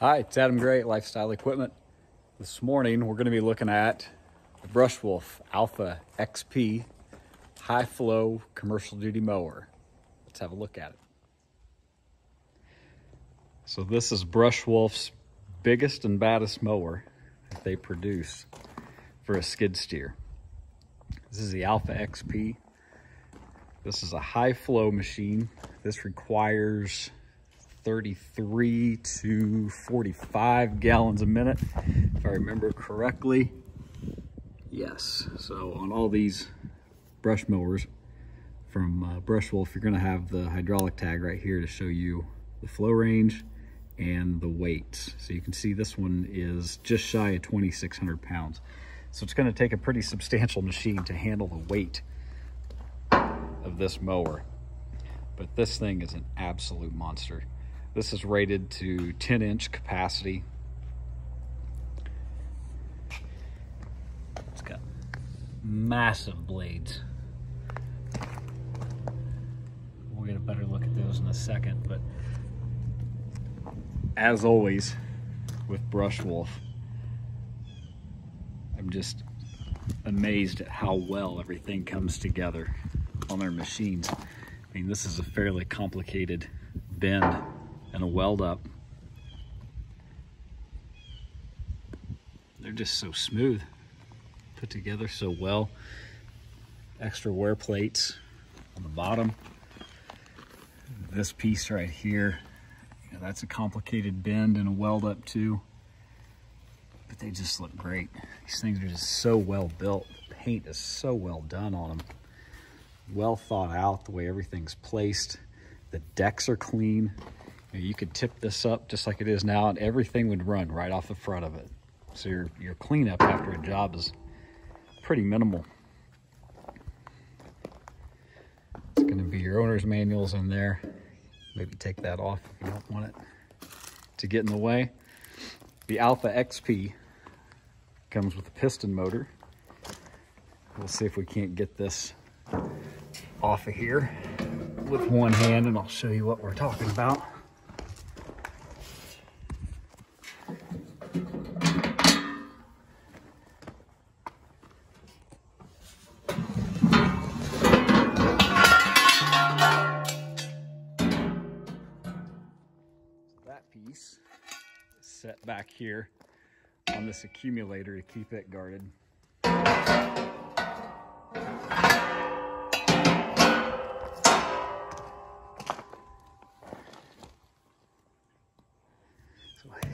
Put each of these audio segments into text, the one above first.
Hi, it's Adam Gray at Lifestyle Equipment. This morning we're going to be looking at the Brushwolf Alpha XP high flow commercial duty mower. Let's have a look at it. So this is Brushwolf's biggest and baddest mower that they produce for a skid steer. This is the Alpha XP. This is a high flow machine. This requires 33 to 45 gallons a minute, if I remember correctly. Yes, so on all these brush mowers from Brushwolf, you're gonna have the hydraulic tag right here to show you the flow range and the weights. So you can see this one is just shy of 2,600 pounds. So it's gonna take a pretty substantial machine to handle the weight of this mower. But this thing is an absolute monster. This is rated to 10-inch capacity. It's got massive blades. We'll get a better look at those in a second, but as always with Brushwolf, I'm just amazed at how well everything comes together on their machines. I mean, this is a fairly complicated bend and a weld up. They're just so smooth, put together so well. Extra wear plates on the bottom. This piece right here, that's a complicated bend and a weld up too, but they just look great. These things are just so well built. The paint is so well done on them. Well thought out, the way everything's placed. The decks are clean. You could tip this up just like it is now and everything would run right off the front of it. So your cleanup after a job is pretty minimal. It's going to be your owner's manuals in there. Maybe take that off if you don't want it to get in the way. The Alpha XP comes with a piston motor. We'll see if we can't get this off of here with one hand, and I'll show you what we're talking about. That piece is set back here on this accumulator to keep it guarded. So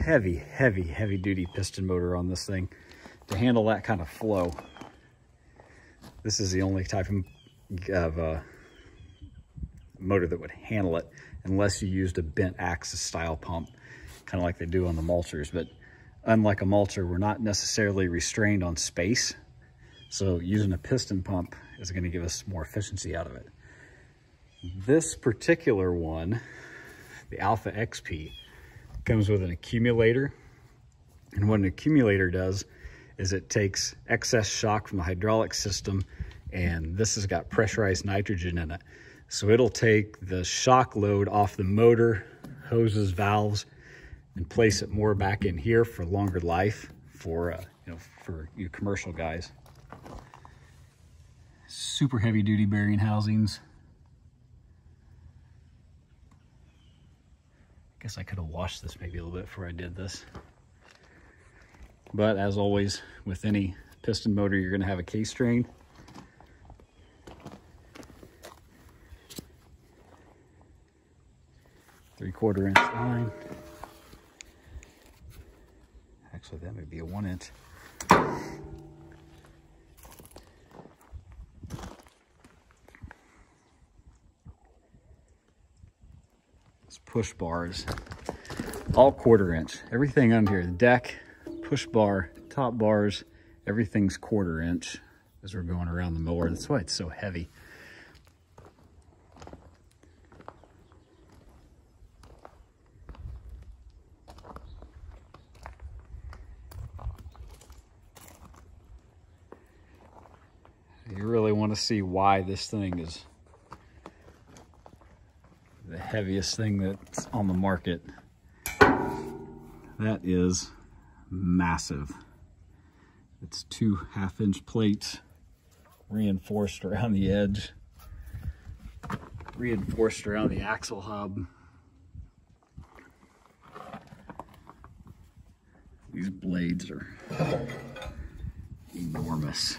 heavy duty piston motor on this thing to handle that kind of flow. This is the only type of motor that would handle it, unless you used a bent axis style pump, kind of like they do on the mulchers. But unlike a mulcher, we're not necessarily restrained on space. So using a piston pump is going to give us more efficiency out of it. This particular one, the Alpha XP, comes with an accumulator. And what an accumulator does is it takes excess shock from the hydraulic system, and this has got pressurized nitrogen in it. So it'll take the shock load off the motor, hoses, valves, and place it more back in here for longer life for for you commercial guys. Super heavy duty bearing housings. I guess I could have washed this maybe a little bit before I did this. But as always, with any piston motor, you're going to have a case drain. Three-quarter inch line. Actually, that may be a 1 inch. It's push bars, all 1/4 inch. Everything under here, the deck, push bar, top bars, everything's 1/4 inch as we're going around the mower. That's why it's so heavy. You really want to see why this thing is the heaviest thing that's on the market. That is massive. It's 2 half-inch plates reinforced around the edge, reinforced around the axle hub. These blades are enormous.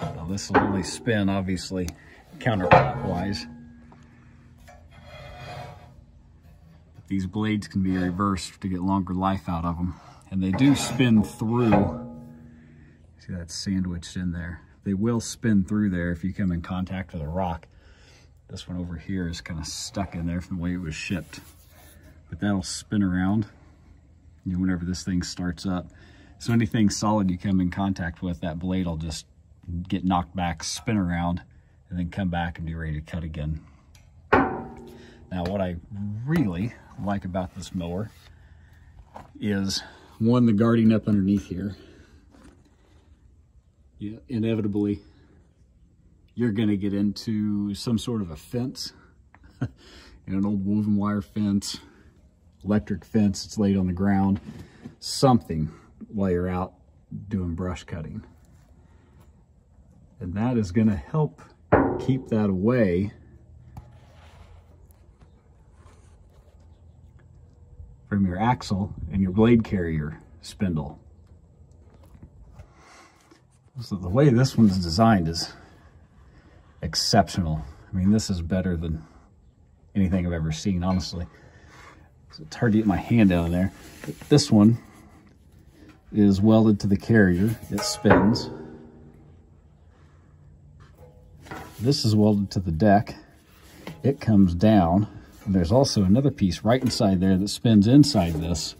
Now this will only spin, obviously, counterclockwise. These blades can be reversed to get longer life out of them. And they do spin through. See, that's sandwiched in there. They will spin through there if you come in contact with a rock. This one over here is kind of stuck in there from the way it was shipped. But that'll spin around, you know, whenever this thing starts up. So anything solid you come in contact with, that blade will just get knocked back, spin around, and then come back and be ready to cut again. Now, what I really like about this mower is, one, the guarding up underneath here. Yeah, inevitably, you're going to get into some sort of a fence, an old woven wire fence, electric fence that's laid on the ground, something while you're out doing brush cutting. And that is going to help keep that away from your axle and your blade carrier spindle. So the way this one's designed is exceptional. I mean, this is better than anything I've ever seen, honestly. So it's hard to get my hand down there. But this one is welded to the carrier. It spins. This is welded to the deck. It comes down. And there's also another piece right inside there that spins inside this.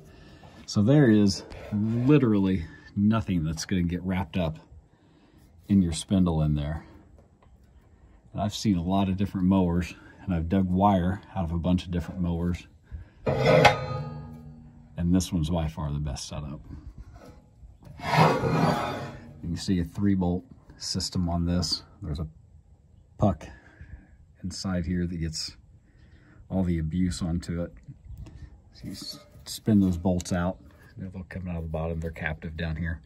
So there is literally nothing that's going to get wrapped up in your spindle in there. And I've seen a lot of different mowers, and I've dug wire out of a bunch of different mowers. And this one's by far the best setup. You can see a 3-bolt system on this. There's a puck inside here that gets all the abuse onto it. So you spin those bolts out, they'll come out of the bottom. They're captive down here.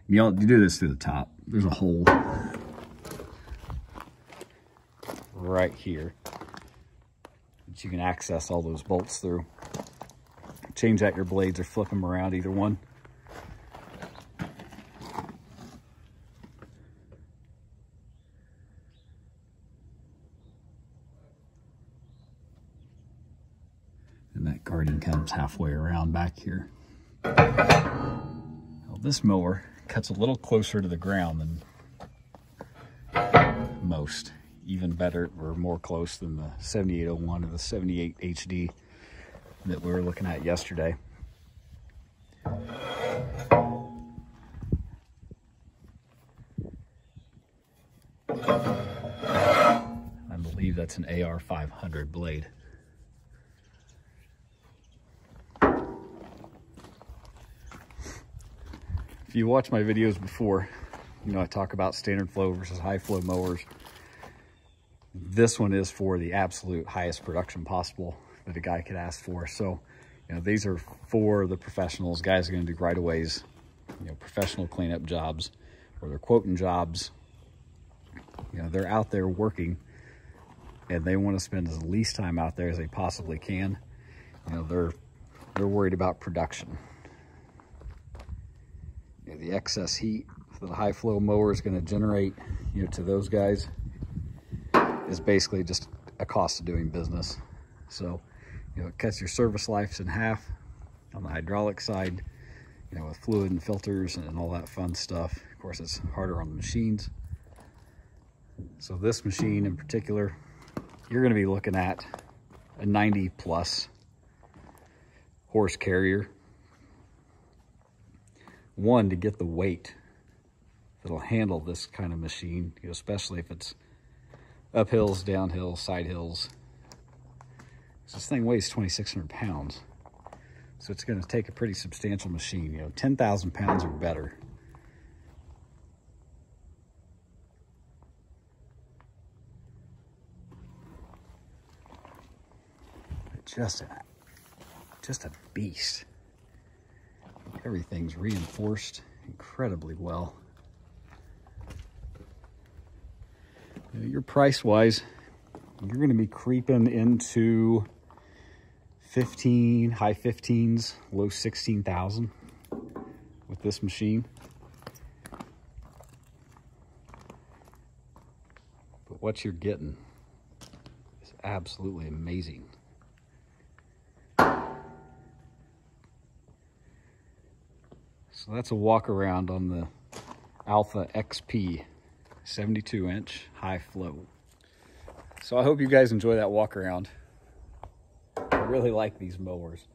And you do this through the top. There's a hole right here that you can access all those bolts through. Change out your blades or flip them around, either one. And that guarding comes halfway around back here. Well, this mower cuts a little closer to the ground than most. Even better, or more close than the 7801 or the 78 HD that we were looking at yesterday. I believe that's an AR 500 blade. If you watch my videos before, you know I talk about standard flow versus high flow mowers. This one is for the absolute highest production possible that a guy could ask for. So, you know, these are for the professionals. Guys are going to do right-of-ways, you know, professional cleanup jobs, or they're quoting jobs. You know, they're out there working, and they want to spend as least time out there as they possibly can. You know, they're worried about production. You know, the excess heat that a high flow mower is going to generate, you know, to those guys is basically just a cost of doing business. So, you know, it cuts your service lives in half on the hydraulic side, you know, with fluid and filters and all that fun stuff. Of course, it's harder on the machines. So this machine in particular, you're going to be looking at a 90+ horse carrier. One, to get the weight that'll handle this kind of machine, you know, especially if it's up hills, down hills, side hills. This thing weighs 2,600 pounds. So it's going to take a pretty substantial machine, you know, 10,000 pounds or better. just a beast. Everything's reinforced incredibly well. Your price-wise, you're going to be creeping into high 15s, low 16,000 with this machine. But what you're getting is absolutely amazing. So that's a walk around on the Alpha XP 72-inch high flow. So I hope you guys enjoy that walk around. I really like these mowers.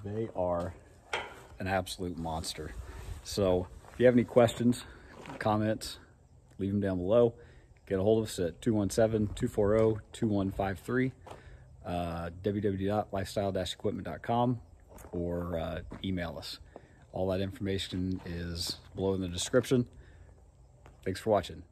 They are an absolute monster. So if you have any questions, comments, leave them down below. Get a hold of us at 217-240-2153, www.lifestyle-equipment.com, or email us. All that information is below in the description. Thanks for watching.